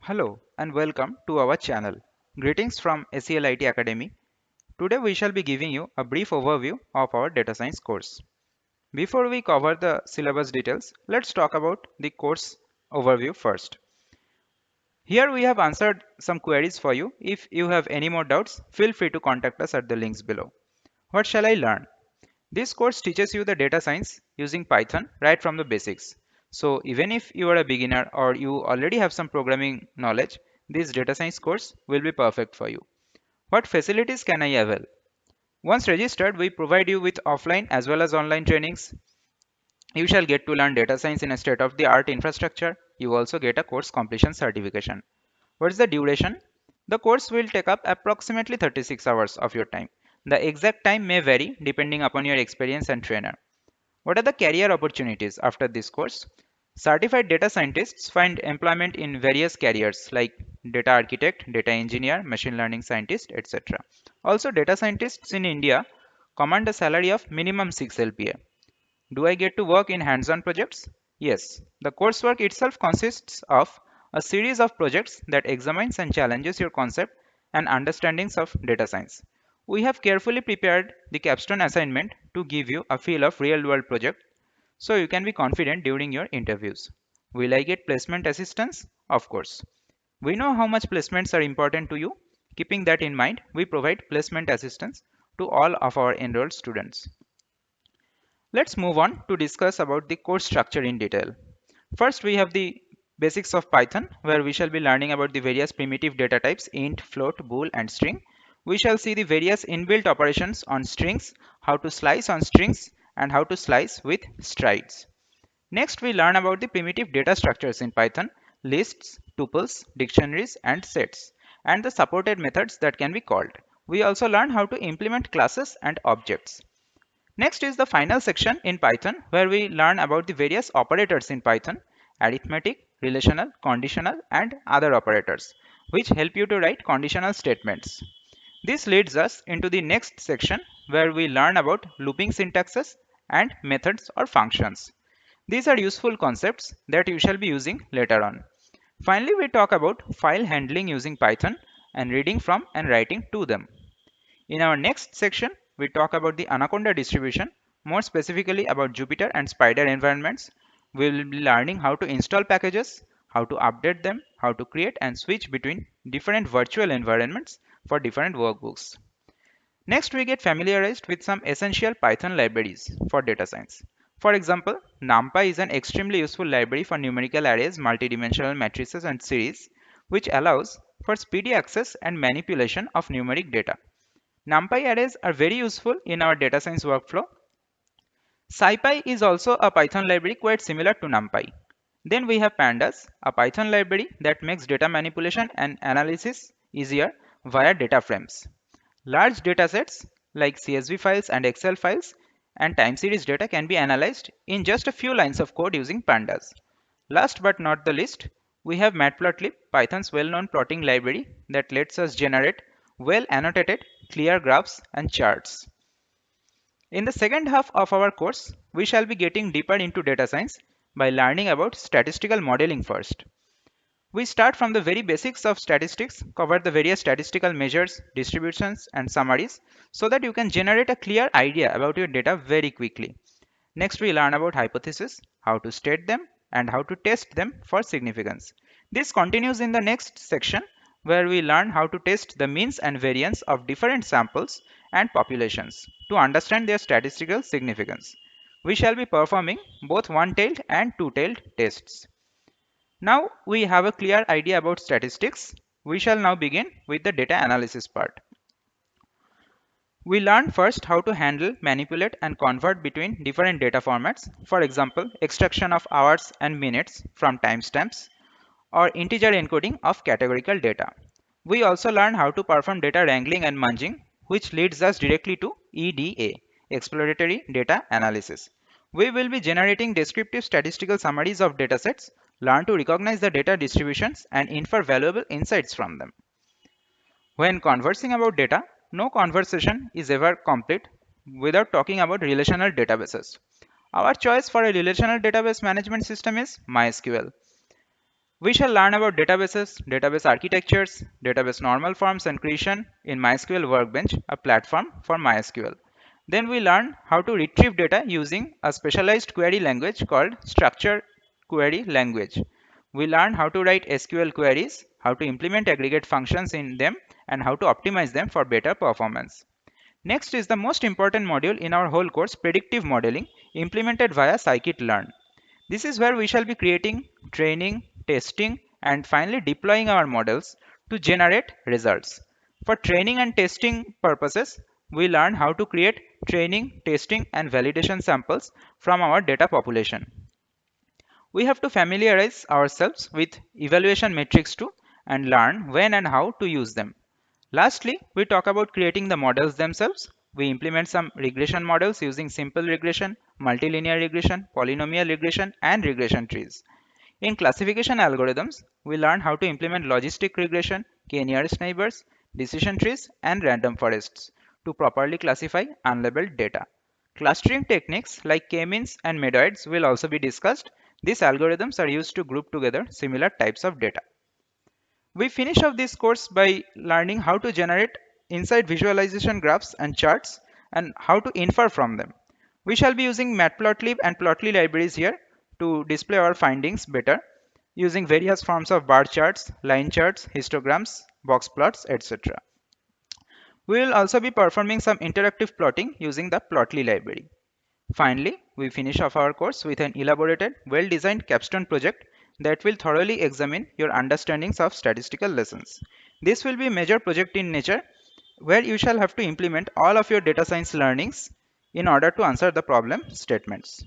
Hello and welcome to our channel. Greetings from SEL IT Academy. Today we shall be giving you a brief overview of our data science course. Before we cover the syllabus details, let's talk about the course overview first. Here we have answered some queries for you. If you have any more doubts, feel free to contact us at the links below. What shall I learn? This course teaches you the data science using Python right from the basics. So even if you are a beginner or you already have some programming knowledge, this data science course will be perfect for you. What facilities can I avail? Once registered, we provide you with offline as well as online trainings. You shall get to learn data science in a state-of-the-art infrastructure. You also get a course completion certification. What is the duration? The course will take up approximately 36 hours of your time. The exact time may vary depending upon your experience and trainer. What are the career opportunities after this course? Certified data scientists find employment in various careers like data architect, data engineer, machine learning scientist, etc. Also, data scientists in India command a salary of minimum 6 LPA. Do I get to work in hands-on projects? Yes. The coursework itself consists of a series of projects that examines and challenges your concept and understandings of data science. We have carefully prepared the capstone assignment to give you a feel of real-world project so you can be confident during your interviews. Will I get placement assistance? Of course. We know how much placements are important to you. Keeping that in mind, we provide placement assistance to all of our enrolled students. Let's move on to discuss about the course structure in detail. First, we have the basics of Python, where we shall be learning about the various primitive data types int, float, bool, and string. We shall see the various inbuilt operations on strings, how to slice on strings, and how to slice with strides. Next, we learn about the primitive data structures in Python, lists, tuples, dictionaries, and sets, and the supported methods that can be called. We also learn how to implement classes and objects. Next is the final section in Python where we learn about the various operators in Python, arithmetic, relational, conditional, and other operators, which help you to write conditional statements. This leads us into the next section where we learn about looping syntaxes and methods or functions. These are useful concepts that you shall be using later on. Finally, we talk about file handling using Python and reading from and writing to them. In our next section, we talk about the Anaconda distribution, more specifically about Jupyter and Spider environments. We will be learning how to install packages, how to update them, how to create and switch between different virtual environments for different workbooks. Next, we get familiarized with some essential Python libraries for data science. For example, NumPy is an extremely useful library for numerical arrays, multidimensional matrices, and series, which allows for speedy access and manipulation of numeric data. NumPy arrays are very useful in our data science workflow. SciPy is also a Python library quite similar to NumPy. Then we have Pandas, a Python library that makes data manipulation and analysis easier via data frames. Large datasets like CSV files and Excel files and time series data can be analyzed in just a few lines of code using Pandas. Last but not the least, we have Matplotlib, Python's well-known plotting library that lets us generate well-annotated, clear graphs and charts. In the second half of our course, we shall be getting deeper into data science by learning about statistical modeling first. We start from the very basics of statistics, cover the various statistical measures, distributions, and summaries so that you can generate a clear idea about your data very quickly. Next, we learn about hypotheses, how to state them, and how to test them for significance. This continues in the next section where we learn how to test the means and variance of different samples and populations to understand their statistical significance. We shall be performing both one-tailed and two-tailed tests. Now we have a clear idea about statistics. We shall now begin with the data analysis part. We learn first how to handle, manipulate, and convert between different data formats. For example, extraction of hours and minutes from timestamps or integer encoding of categorical data. We also learn how to perform data wrangling and munging, which leads us directly to EDA, exploratory data analysis. We will be generating descriptive statistical summaries of datasets, learn to recognize the data distributions, and infer valuable insights from them. When conversing about data, no conversation is ever complete without talking about relational databases. Our choice for a relational database management system is MySQL. We shall learn about databases, database architectures, database normal forms and creation in MySQL Workbench, a platform for MySQL. Then we learn how to retrieve data using a specialized query language called structured query language. We learn how to write SQL queries, how to implement aggregate functions in them, and how to optimize them for better performance. Next is the most important module in our whole course, predictive modeling, implemented via scikit-learn. This is where we shall be creating, training, testing, and finally deploying our models to generate results. For training and testing purposes, we learn how to create training, testing, and validation samples from our data population. We have to familiarize ourselves with evaluation metrics too and learn when and how to use them. Lastly, we talk about creating the models themselves. We implement some regression models using simple regression, multilinear regression, polynomial regression, and regression trees. In classification algorithms, we learn how to implement logistic regression, k-nearest neighbors, decision trees, and random forests to properly classify unlabeled data. Clustering techniques like k-means and medoids will also be discussed. These algorithms are used to group together similar types of data. We finish off this course by learning how to generate inside visualization graphs and charts and how to infer from them. We shall be using matplotlib and plotly libraries here to display our findings better using various forms of bar charts, line charts, histograms, box plots, etc. We will also be performing some interactive plotting using the plotly library. Finally, we finish off our course with an elaborated, well-designed capstone project that will thoroughly examine your understandings of statistical lessons. This will be a major project in nature where you shall have to implement all of your data science learnings in order to answer the problem statements.